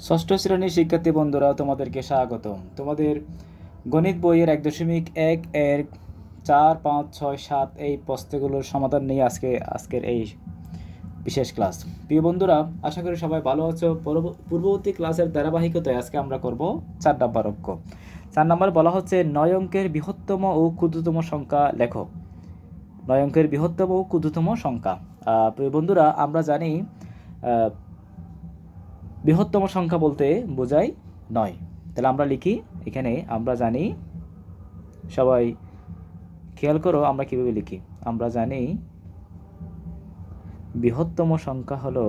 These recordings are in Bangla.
ষষ্ঠ শ্রেণীর শিক্ষার্থী বন্ধুরা, তোমাদেরকে স্বাগতম। তোমাদের গণিত বইয়ের 1.1 এর 4, 5, 6, 7 এই প্রশ্নগুলোর সমাধান নিয়ে আজকের এই বিশেষ ক্লাস। প্রিয় বন্ধুরা, আশা করি সবাই ভালো আছো। পূর্ববর্তী ক্লাসের ধারাবাহিকতায় আজকে আমরা করব 4 নম্বর অঙ্ক। 4 নম্বর বলা হচ্ছে 9 অঙ্কের বৃহত্তম ও ক্ষুদ্রতম সংখ্যা লেখো। 9 অঙ্কের বৃহত্তম ও ক্ষুদ্রতম সংখ্যা। প্রিয় বন্ধুরা, আমরা জানি বৃহত্তম সংখ্যা বলতে বোঝায় 9। তাহলে আমরা লিখি, এখানে আমরা জানি, সবাই খেয়াল করো আমরা কীভাবে লিখি। আমরা জানি বৃহত্তম সংখ্যা হলো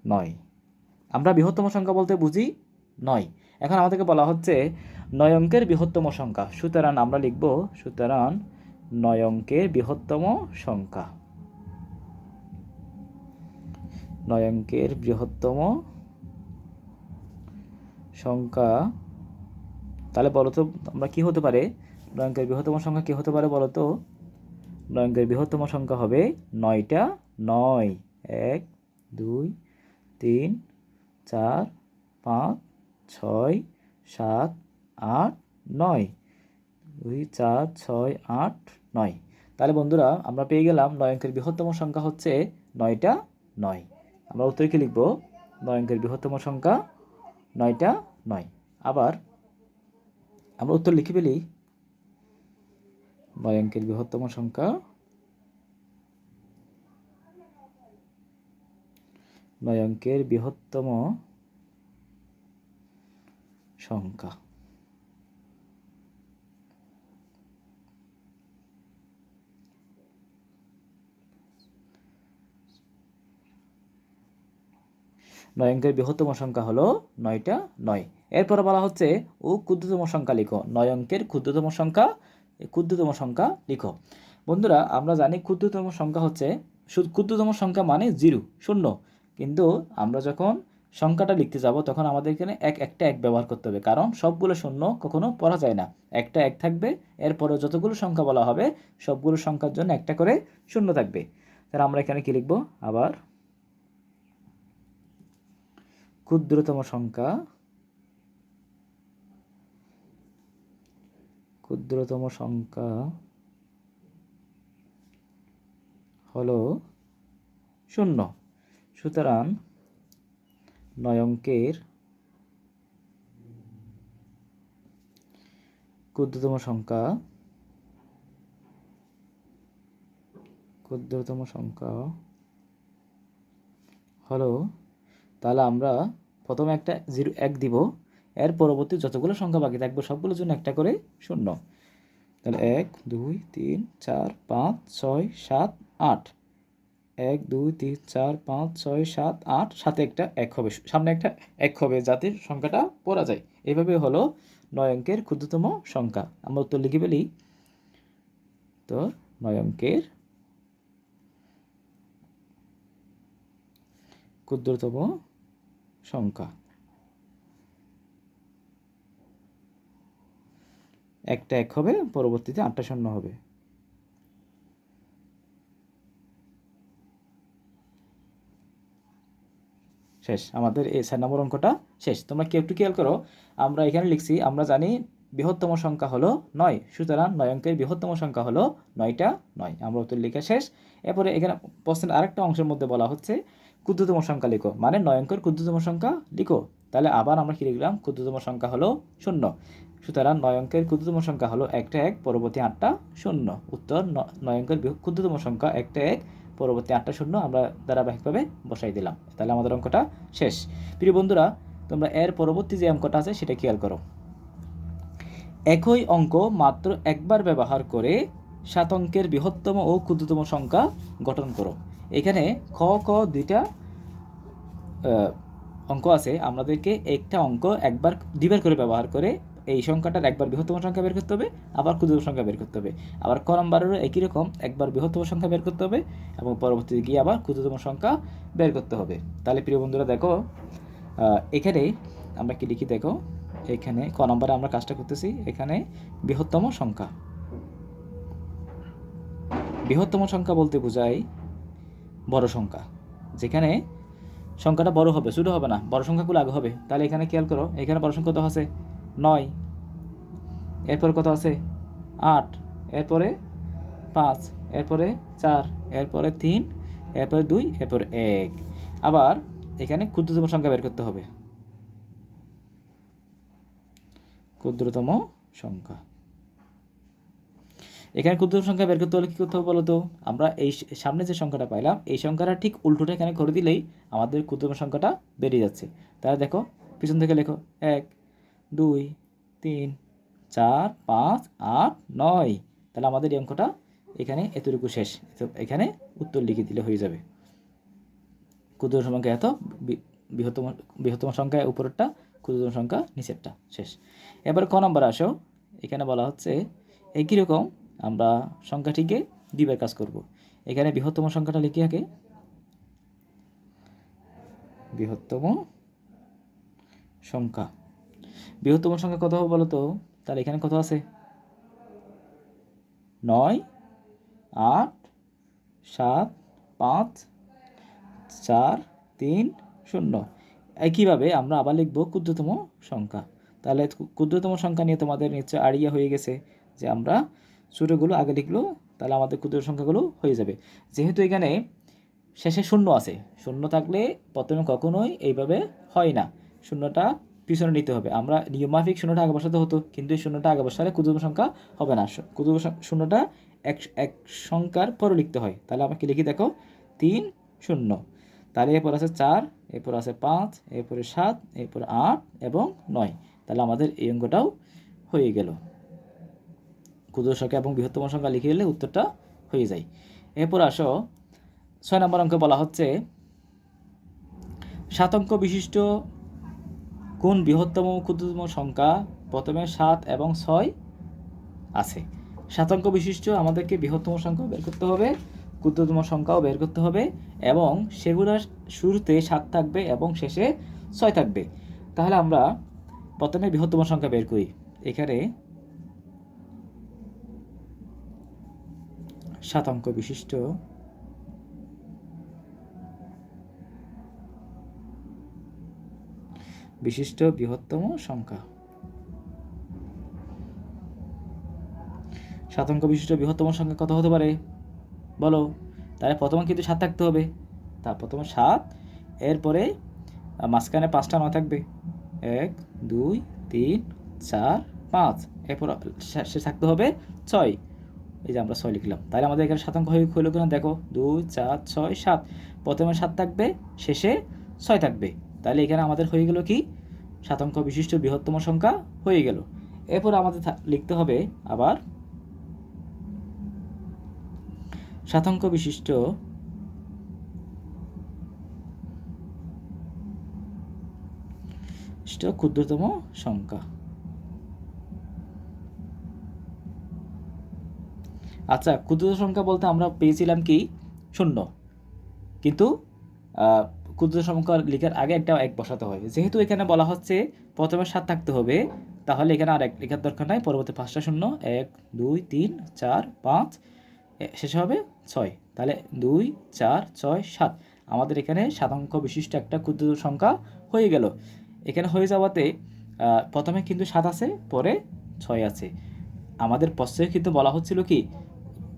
9। আমরা বৃহত্তম সংখ্যা বলতে বুঝি 9। এখন আমাদেরকে বলা হচ্ছে 9 অঙ্কের বৃহত্তম সংখ্যা। সুতরাং আমরা লিখব 9 অঙ্কের বৃহত্তম সংখ্যা। 9 অঙ্কের বৃহত্তম সংখ্যা। তাহলে বলো তো আমরা কি হতে পারে? 9 অঙ্কের বৃহত্তম সংখ্যা কি হতে পারে বলো তো? 9 অঙ্কের বৃহত্তম সংখ্যা হবে 9টা 9। 1, 2, 3, 4, 5, 6, 7, 8, 9। 2, 4, 6, 8, 9। তাহলে বন্ধুরা আমরা পেয়ে গেলাম 9 অঙ্কের বৃহত্তম সংখ্যা হচ্ছে 9টা 9। আমরা উত্তরে কি লিখব? 9 অঙ্কের বৃহত্তম সংখ্যা 9টা 9। আবার আমরা উত্তর লিখে ফেলি। 9 অঙ্কের বৃহত্তম সংখ্যা 9 অঙ্কের বৃহত্তম সংখ্যা। নয় অঙ্কের বৃহত্তম সংখ্যা হলো 9টা 9। এরপরে বলা হচ্ছে ও ক্ষুদ্রতম সংখ্যা লিখো। 9 অঙ্কের ক্ষুদ্রতম সংখ্যা লিখো। বন্ধুরা আমরা জানি ক্ষুদ্রতম সংখ্যা হচ্ছে, ক্ষুদ্রতম সংখ্যা মানে 0, 0। কিন্তু আমরা যখন সংখ্যাটা লিখতে যাব তখন আমাদের এখানে একটা এক ব্যবহার করতে হবে, কারণ সবগুলো শূন্য কখনো পড়া যায় না। একটা এক থাকবে, এরপরে যতগুলো সংখ্যা বলা হবে সবগুলো সংখ্যার জন্য একটা করে শূন্য থাকবে। তাহলে আমরা এখানে কি লিখব? আবার ক্ষুদ্রতম সংখ্যা হলো 0। সুতরাং 9 অঙ্কের ক্ষুদ্রতম সংখ্যা হলো, তাহলে আমরা প্রথমে একটা 1 দিব, এর পরবর্তী যতগুলো সংখ্যা বাকি থাকবে সবগুলোর জন্য একটা করে শূন্য। তাহলে 1, 2, 3, 4, 5, 6, 7, 8। 1, 2, 3, 4, 5, 6, 7, 8, সাথে একটা এক হবে, সামনে একটা এক হবে যাতে সংখ্যাটা পড়া যায়। এইভাবে হলো 9 অঙ্কের ক্ষুদ্রতম সংখ্যা। আমরা উত্তর লিখে ফেলি। তো 9 অঙ্কের ক্ষুদ্রতম সংখ্যা। একটা এক হবে, পরবর্তীতে 8টা শূন্য হবে। শেষ, আমাদের এই 4 নম্বর অঙ্কটা শেষ। তোমরা কি একটু খেয়াল করো, আমরা এখানে লিখছি আমরা জানি বৃহত্তম সংখ্যা হলো 9। সুতরাং 9 অঙ্কের বৃহত্তম সংখ্যা হলো 9টা 9। আমরা উত্তর লেখা শেষ। এরপরে এখানে প্রশ্নের আরেকটা অংশের মধ্যে বলা হচ্ছে ক্ষুদ্রতম সংখ্যা লিখো, মানে 9 অঙ্কের ক্ষুদ্রতম সংখ্যা লিখো। তাহলে আবার আমরা কি লিখলাম? ক্ষুদ্রতম সংখ্যা হলো 0। সুতরাং 9 অঙ্কের ক্ষুদ্রতম সংখ্যা হলো একটা 1, পরবর্তী 8টা শূন্য। উত্তর 9 অঙ্কের ক্ষুদ্রতম সংখ্যা একটা 1, পরবর্তী 8টা শূন্য আমরা ধারাবাহিকভাবে বসাই দিলাম। তাহলে আমাদের অঙ্কটা শেষ। প্রিয় বন্ধুরা, তোমরা এর পরবর্তী যে অঙ্কটা আছে সেটা খেয়াল করো। একই অঙ্ক মাত্র একবার ব্যবহার করে 7 অঙ্কের বৃহত্তম ও ক্ষুদ্রতম সংখ্যা গঠন করো। এখানে খ ক দুইটা অঙ্ক আছে। আমাদেরকে একটা অঙ্ক একবার দুইবার করে ব্যবহার করে এই সংখ্যাটার একবার বৃহত্তম সংখ্যা বের করতে হবে, আবার ক্ষুদ্রতম সংখ্যা বের করতে হবে। আবার ক নম্বরেরও একই রকম, একবার বৃহত্তম সংখ্যা বের করতে হবে এবং পরবর্তীতে গিয়ে আবার ক্ষুদ্রতম সংখ্যা বের করতে হবে। তাহলে প্রিয় বন্ধুরা দেখো, এখানে আমরা কি লিখি দেখো, এখানে ক নম্বরে আমরা কাজটা করতেছি, এখানে বৃহত্তম সংখ্যা বৃহত্তম সংখ্যা বলতে বোঝায় বড় সংখ্যা, যেখানে সংখ্যাটা বড় হবে, ছোটো হবে না, বড় সংখ্যাগুলো আগে হবে। তাহলে এখানে খেয়াল করো, এখানে বড় সংখ্যা কত আছে? 9, এরপরে কত আছে? 8, এরপরে 5, এরপরে 4, এরপরে 3, এরপরে 2, এরপরে 1। আবার এখানে ক্ষুদ্রতম সংখ্যা বের করতে হবে, ক্ষুদ্রতম সংখ্যা। এখানে ক্ষুদ্রতম সংখ্যা বের করতে হলে কী করতে হবে বলো তো? আমরা এই সামনে যে সংখ্যাটা পাইলাম, এই সংখ্যাটা ঠিক উল্টোটা এখানে করে দিলেই আমাদের ক্ষুদ্রতম সংখ্যাটা বেরিয়ে যাচ্ছে। তাহলে দেখো, পিছন থেকে লেখো 1, 2, 3, 4, 5, 8, 9। তাহলে আমাদের এই অঙ্কটা এখানে এতটুকু শেষ। এখানে উত্তর লিখে দিলে হয়ে যাবে। ক্ষুদ্রতম সংখ্যা এত, বৃহত্তম সংখ্যা উপরেরটা, ক্ষুদ্রতম সংখ্যা নিচেরটা, শেষ। এবার ক নম্বরে আসো। এখানে বলা হচ্ছে একই রকম আমরা সংখ্যাটিকে দ্বিবার কাজ করব। এখানে বৃহত্তম সংখ্যাটা লিখি আগে, বৃহত্তম সংখ্যা। বৃহত্তম সংখ্যা কত হবে বলো তো? তাহলে এখানে কত আছে? 9, 8, 7, 5, 4, 3, 0। একইভাবে আমরা আবার লিখব ক্ষুদ্রতম সংখ্যা। তাহলে ক্ষুদ্রতম সংখ্যা নিয়ে তোমাদের নিশ্চয় আইডিয়া হয়ে গেছে যে আমরা ছোটোগুলো আগে লিখলো, তাহলে আমাদের ক্ষুদ্র সংখ্যাগুলো হয়ে যাবে। যেহেতু এখানে শেষে শূন্য আছে, শূন্য থাকলে প্রথমে কখনোই এইভাবে হয় না, শূন্যটা পিছনে নিতে হবে। আমরা নিয়মমাফিক শূন্যটা আগে বসাতে হতো, কিন্তু এই শূন্যটা আগে বসালে ক্ষুদ্রতম সংখ্যা হবে না। ক্ষুদ্র শূন্যটা এক সংখ্যার পরে লিখতে হয়। তাহলে আমাকে লিখে দেখো 3, 0। তাহলে এরপর আছে 4, এরপর আছে 5, এরপরে 7, এরপরে 8 এবং 9। তাহলে আমাদের এই অঙ্কটাও হয়ে গেল। ক্ষুদ্র সংখ্যা এবং বৃহত্তম সংখ্যা লিখে গেলে উত্তরটা হয়ে যায়। এরপর আসো 6 নম্বর অঙ্কে বলা হচ্ছে 7 অঙ্ক বিশিষ্ট কোন বৃহত্তম ক্ষুদ্রতম সংখ্যা প্রথমে 7 এবং 6 আছে। 7 অঙ্ক বিশিষ্ট আমাদেরকে বৃহত্তম সংখ্যা বের করতে হবে, ক্ষুদ্রতম সংখ্যাও বের করতে হবে, এবং সেগুলোর শুরুতে 7 থাকবে এবং শেষে 6 থাকবে। তাহলে আমরা প্রথমে বৃহত্তম সংখ্যা বের করি। এখানে 7 অঙ্ক বিশিষ্ট বৃহত্তম সংখ্যা। 7 অঙ্ক বিশিষ্ট বৃহত্তম সংখ্যা কত হতে পারে বলো? তাহলে প্রথমে কিন্তু 7 থাকতে হবে। তার প্রথমে 7, এরপরে মাঝখানে 5টা 9 থাকবে, 1, 2, 3, 4, 5, এরপর শেষে থাকতে হবে 6। এই যে আমরা 6 লিখলাম। তাহলে আমাদের এখানে 7 অঙ্ক হলো কিনা দেখো, 2, 4, 6, 7। প্রথমে 7 থাকবে, শেষে 6 থাকবে। তাহলে এখানে আমাদের হয়ে গেল কি 7 অঙ্ক বিশিষ্ট বৃহত্তম সংখ্যা হয়ে গেল। এরপর আমাদের লিখতে হবে আবার 7 অঙ্ক বিশিষ্ট ক্ষুদ্রতম সংখ্যা। আচ্ছা, ক্ষুদ্রতম সংখ্যা বলতে আমরা পেয়েছিলাম কি 0, কিন্তু ক্ষুদ্র সংখ্যা লেখার আগে একটা 1 বসাতে হয়। যেহেতু এখানে বলা হচ্ছে প্রথমে 7 থাকতে হবে, তাহলে এখানে আর 1 লেখার দরকার নাই। পরবর্তী 5টা শূন্য, 1, 2, 3, 4, 5, শেষে হবে 6। তাহলে 2, 4, 6, 7। আমাদের এখানে 7 অঙ্ক বিশিষ্ট একটা ক্ষুদ্র সংখ্যা হয়ে গেল। এখানে হয়ে যাওয়াতে প্রথমে কিন্তু 7 আছে, পরে 6 আছে। আমাদের প্রশ্নে কিন্তু বলা হচ্ছিল কি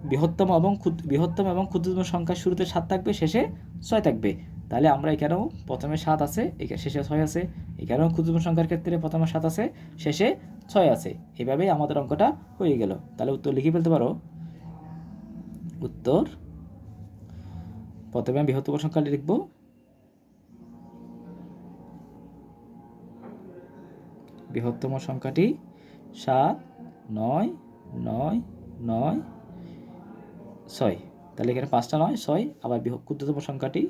বৃহত্তম এবং ক্ষুদ্রতম সংখ্যার শুরুতে 7 থাকবে, শেষে 6 থাকবে। তাহলে আমরা এখানেও প্রথমে 7 আছে, শেষে 6 আছে। এখানেও ক্ষুদ্রতম সংখ্যার ক্ষেত্রে প্রথমে 7 আছে, শেষে 6 আছে। এভাবেই আমাদের অঙ্কটা হয়ে গেল। তাহলে উত্তর লিখে ফেলতে পারো। উত্তর প্রথমে বৃহত্তম সংখ্যাটি লিখব, বৃহত্তম সংখ্যাটি 7, 9, 9, 9, 6। তাহলে এখানে 5টা 9, 6। আবার ক্ষুদ্রতম সংখ্যাটি,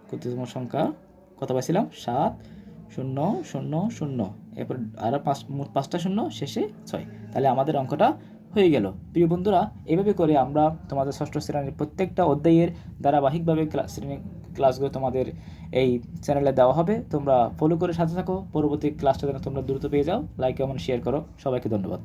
ক্ষুদ্রতম সংখ্যা কত পাইছিলাম? 7, 0, 0, 0। এরপর আরও মোট 5টা শূন্য, শেষে 6। তাহলে আমাদের অঙ্কটা হয়ে গেল। প্রিয় বন্ধুরা, এভাবে করে আমরা তোমাদের ষষ্ঠ শ্রেণীর প্রত্যেকটা অধ্যায়ের ধারাবাহিকভাবে ক্লাসগুলো তোমাদের এই চ্যানেলে দেওয়া হবে। তোমরা ফলো করে সাথে থাকো। পরবর্তী ক্লাসটা যেন তোমরা দ্রুত পেয়ে যাও। লাইক এবং শেয়ার করো। সবাইকে ধন্যবাদ।